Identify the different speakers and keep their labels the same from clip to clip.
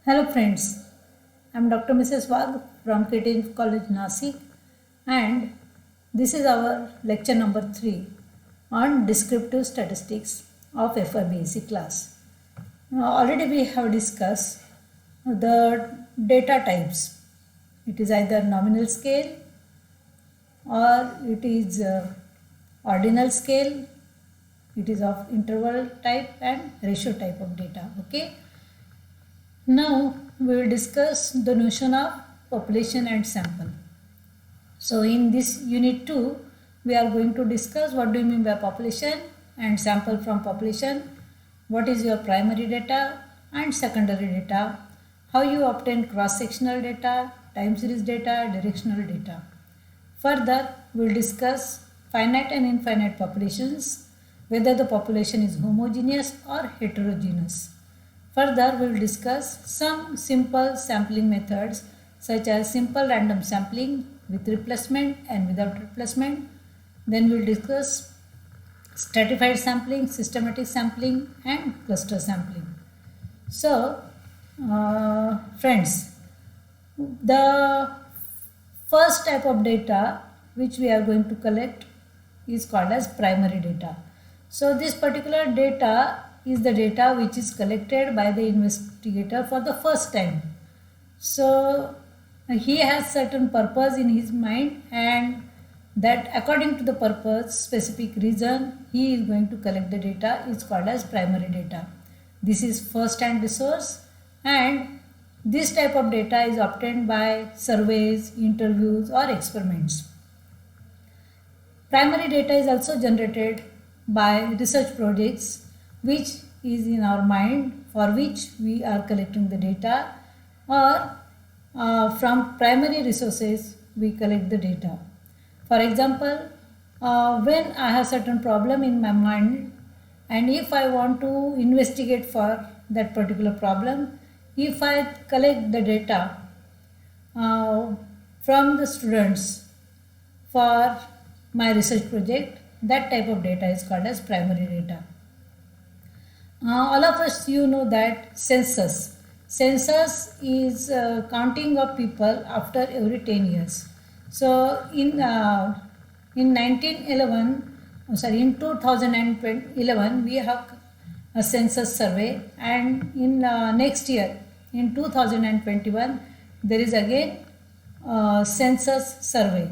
Speaker 1: Hello friends, I am Dr. Mrs. Wagh from KTH College Nasik and this is our lecture number 3 on descriptive statistics of FIBAC class. Already we have discussed the data types. It is either nominal scale or it is ordinal scale, it is of interval type and ratio type of data. Okay. Now we will discuss the notion of population and sample. So in this unit 2 we are going to discuss what do you mean by population and sample from population, what is your primary data and secondary data, how you obtain cross-sectional data, time series data, directional data. Further we will discuss finite and infinite populations, whether the population is homogeneous or heterogeneous. Further, we will discuss some simple sampling methods such as simple random sampling with replacement and without replacement. Then we will discuss stratified sampling, systematic sampling and cluster sampling. So, friends, the first type of data which we are going to collect is called as primary data. So, this particular data is the data which is collected by the investigator for the first time. So he has certain purpose in his mind, and that according to the purpose, specific reason, he is going to collect the data is called as primary data. This is first hand resource, and this type of data is obtained by surveys, interviews or experiments. Primary data is also generated by research projects which is in our mind, for which we are collecting the data, or from primary resources we collect the data. For example, when I have certain problem in my mind and if I want to investigate for that particular problem, if I collect the data from the students for my research project, that type of data is called as primary data. All of us know that census is counting of people after every 10 years. So in 2011 we have a census survey, and in next year in 2021 there is again census survey.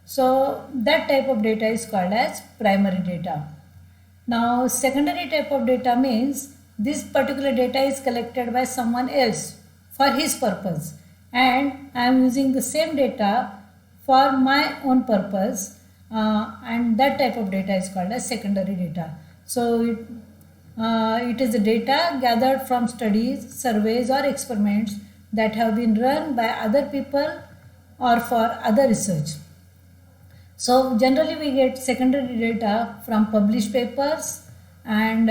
Speaker 1: So that type of data is called as primary data. Now secondary type of data means this particular data is collected by someone else for his purpose, and I am using the same data for my own purpose, and that type of data is called as secondary data. So it is the data gathered from studies, surveys or experiments that have been run by other people or for other research. So generally we get secondary data from published papers, and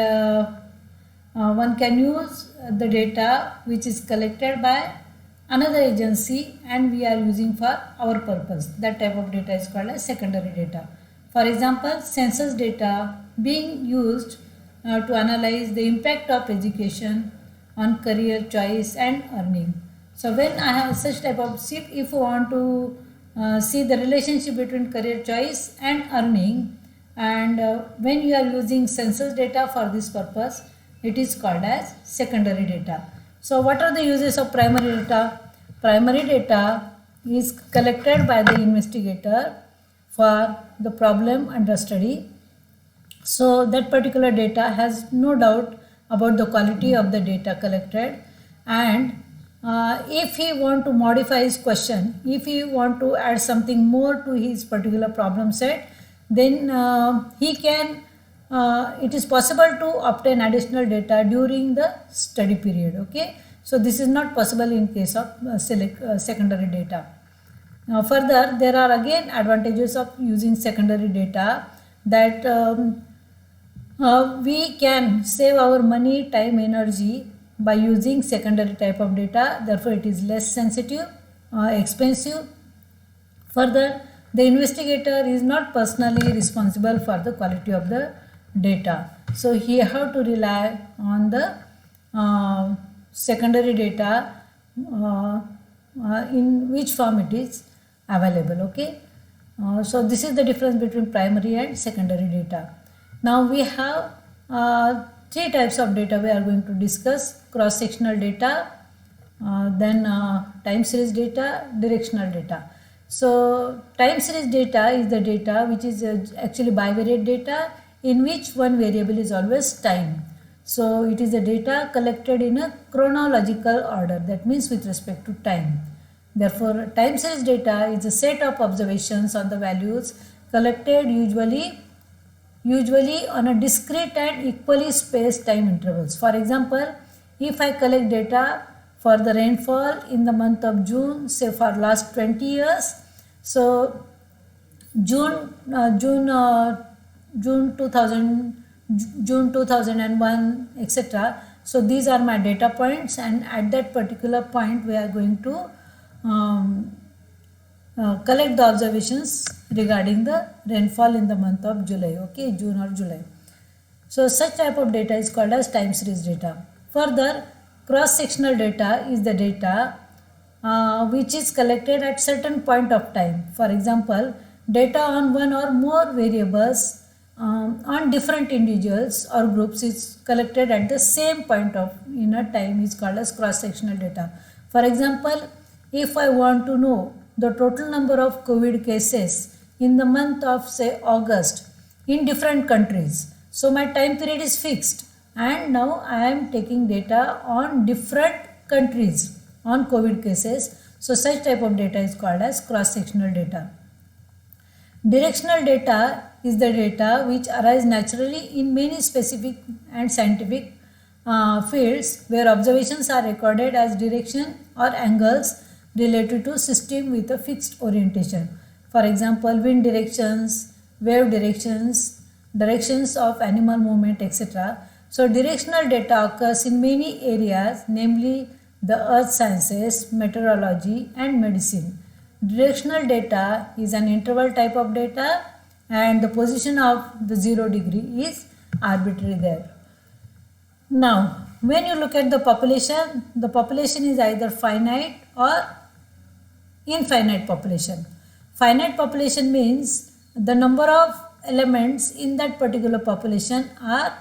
Speaker 1: one can use the data which is collected by another agency and we are using for our purpose. That type of data is called as secondary data. For example, census data being used to analyze the impact of education on career choice and earning. So when I have such type of, if you want to see the relationship between career choice and earning, and when you are using census data for this purpose, it is called as secondary data. So what are the uses of primary data? Primary data is collected by the investigator for the problem under study. So that particular data has no doubt about the quality of the data collected, and if he want to modify his question, if he want to add something more to his particular problem set, then he can, it is possible to obtain additional data during the study period. Okay, so this is not possible in case of secondary data. Further, there are again advantages of using secondary data, that we can save our money, time, energy by using secondary type of data. Therefore it is less sensitive, expensive. Further, the investigator is not personally responsible for the quality of the data, so he have to rely on the secondary data, in which form it is available. Okay, so this is the difference between primary and secondary data. Now we have three types of data we are going to discuss: cross-sectional data, then time series data, directional data. So time series data is the data which is actually bivariate data, in which one variable is always time. So it is the data collected in a chronological order, that means with respect to time. Therefore, time series data is a set of observations on the values collected usually on a discrete and equally spaced time intervals. For example, if I collect data for the rainfall in the month of June, say for last 20 years, so June 2001, etc. So these are my data points, and at that particular point we are going to collect the observations regarding the rainfall in the month of July, okay, June or July. So such type of data is called as time series data. Further, cross-sectional data is the data which is collected at certain point of time. For example, data on one or more variables on different individuals or groups is collected at the same point of in a time is called as cross-sectional data. For example, if I want to know the total number of COVID cases in the month of say August in different countries, so my time period is fixed, and now I am taking data on different countries on COVID cases. So such type of data is called as cross-sectional data. Directional data is the data which arise naturally in many specific and scientific fields, where observations are recorded as direction or angles related to system with a fixed orientation. For example, wind directions, wave directions, directions of animal movement, etc. So directional data occurs in many areas, namely the earth sciences, meteorology and medicine. Directional data is an interval type of data, and the position of the 0 degree is arbitrary there. Now, when you look at the population is either finite or infinite population. Finite population means the number of elements in that particular population are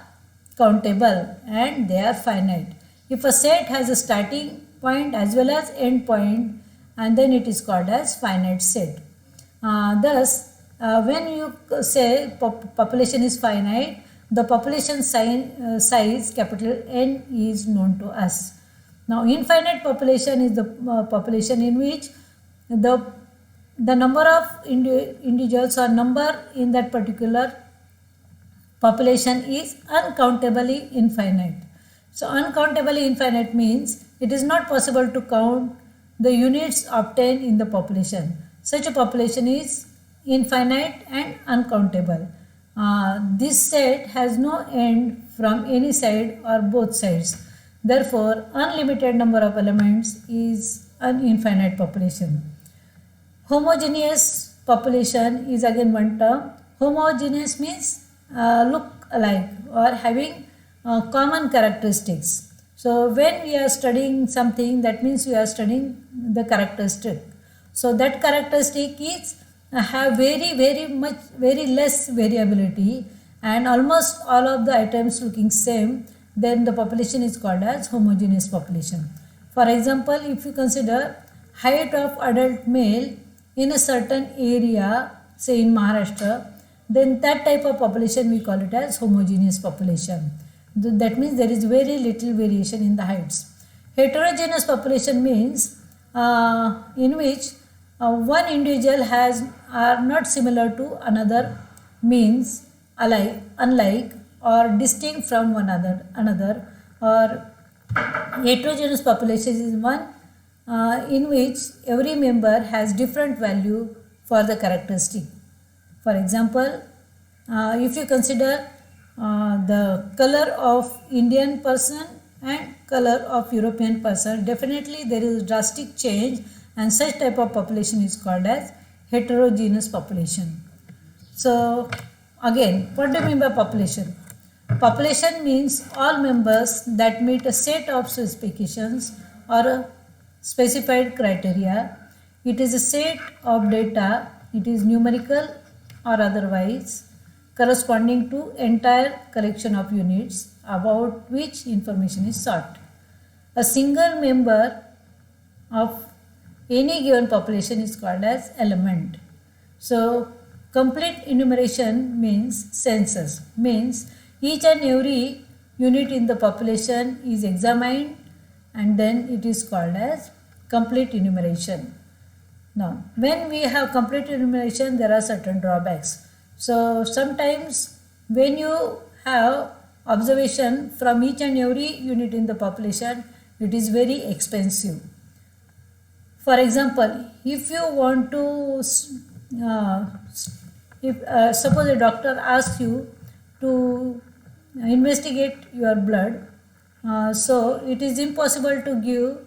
Speaker 1: countable and they are finite. If a set has a starting point as well as end point, and then it is called as finite set. Thus, when you say population is finite, the population size capital N is known to us. Now, infinite population is the population in which the number of individuals or number in that particular population is uncountably infinite. So uncountably infinite means it is not possible to count the units obtained in the population. Such a population is infinite and uncountable. This set has no end from any side or both sides. Therefore, unlimited number of elements is an infinite population. Homogeneous population is again one term. Homogeneous means look alike or having common characteristics. So when we are studying something, that means we are studying the characteristic. So that characteristic is have very less variability, and almost all of the items looking same, then the population is called as homogeneous population. For example, if you consider height of adult male in a certain area, say in Maharashtra, then that type of population we call it as homogeneous population. That means there is very little variation in the heights. Heterogeneous population means in which one individual are not similar to another, means unlike or distinct from one another, or heterogeneous population is one in which every member has different value for the characteristic. For example, if you consider the color of Indian person and color of European person, definitely there is a drastic change, and such type of population is called as heterogeneous population. So again, what do you mean by population? Population means all members that meet a set of specifications or a specified criteria. It is a set of data, it is numerical or otherwise, corresponding to entire collection of units about which information is sought. A single member of any given population is called as element. So complete enumeration means census, means each and every unit in the population is examined and then it is called as complete enumeration. Now, when we have complete enumeration, there are certain drawbacks. So sometimes when you have observation from each and every unit in the population, it is very expensive. For example, if you want to, suppose a doctor asks you to investigate your blood, so it is impossible to give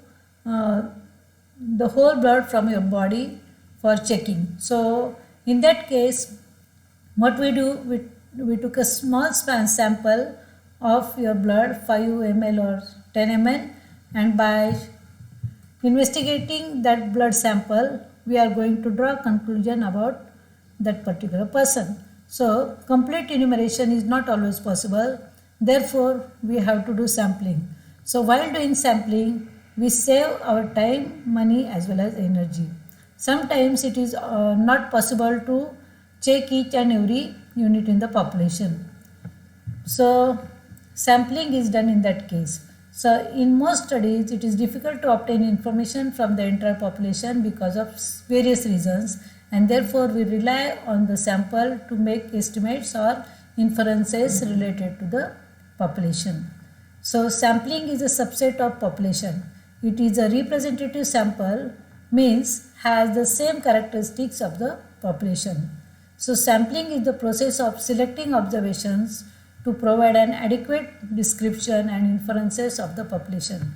Speaker 1: the whole blood from your body for checking. So in that case, what we do, we took a small sample of your blood, 5 ml or 10 ml, and by investigating that blood sample, we are going to draw a conclusion about that particular person. So complete enumeration is not always possible. Therefore, we have to do sampling. So while doing sampling, we save our time, money as well as energy. Sometimes it is not possible to check each and every unit in the population. So sampling is done in that case. So in most studies, it is difficult to obtain information from the entire population because of various reasons, and therefore we rely on the sample to make estimates or inferences related to the population. So sampling is a subset of population. It is a representative sample, means has the same characteristics of the population. So sampling is the process of selecting observations to provide an adequate description and inferences of the population.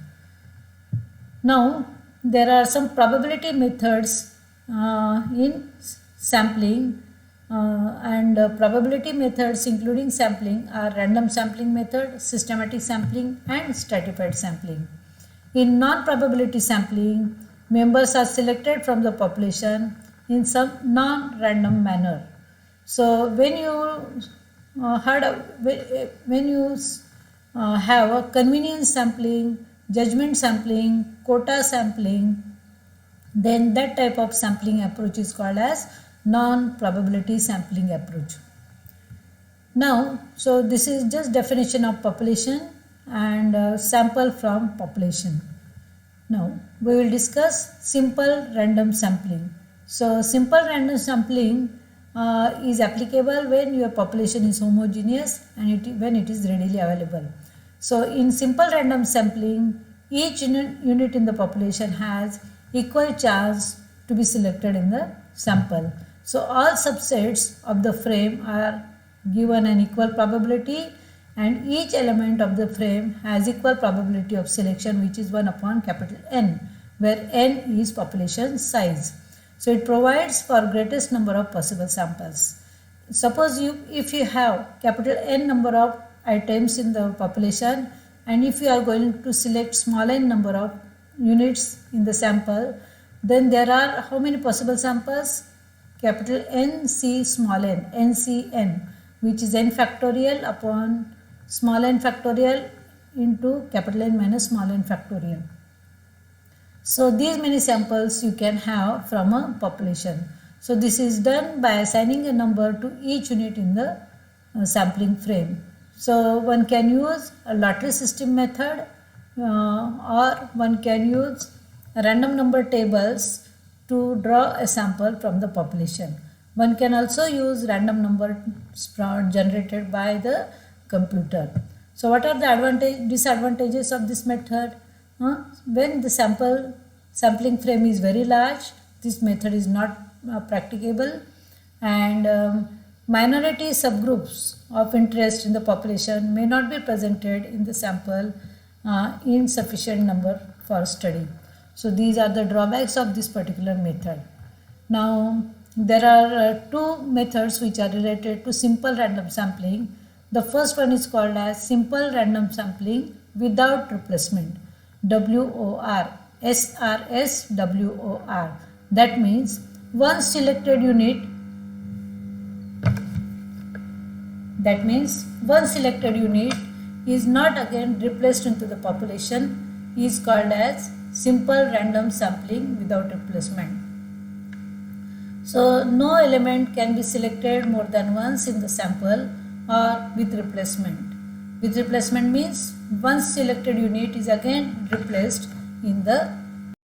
Speaker 1: Now, there are some probability methods in sampling, and probability methods including sampling are random sampling method, systematic sampling and stratified sampling. In non-probability sampling, members are selected from the population in some non-random manner. So when you have a convenience sampling, judgment sampling, quota sampling, then that type of sampling approach is called as non-probability sampling approach. Now, so this is just definition of population and sample from population. Now, we will discuss simple random sampling. So, simple random sampling is applicable when your population is homogeneous and when it is readily available. So, in simple random sampling, each unit in the population has equal chance to be selected in the sample. So, all subsets of the frame are given an equal probability, and each element of the frame has equal probability of selection, which is 1 upon capital N, where N is population size. So it provides for greatest number of possible samples. Suppose if you have capital N number of items in the population, and if you are going to select small n number of units in the sample, then there are how many possible samples? Capital N C small n, NCN, which is n factorial upon small n factorial into capital N minus small n factorial. So these many samples you can have from a population. So this is done by assigning a number to each unit in the sampling frame. So one can use a lottery system method or one can use random number tables to draw a sample from the population. One can also use random number generated by the computer. So what are the disadvantages of this method? When the sampling frame is very large, this method is not practicable, and minority subgroups of interest in the population may not be presented in the sample in sufficient number for study. So these are the drawbacks of this particular method. Now there are two methods which are related to simple random sampling. The first one is called as simple random sampling without replacement, WOR, SRSWOR. That means one selected unit is not again replaced into the population, is called as simple random sampling without replacement. So no element can be selected more than once in the sample or with replacement. With replacement means one selected unit is again replaced in the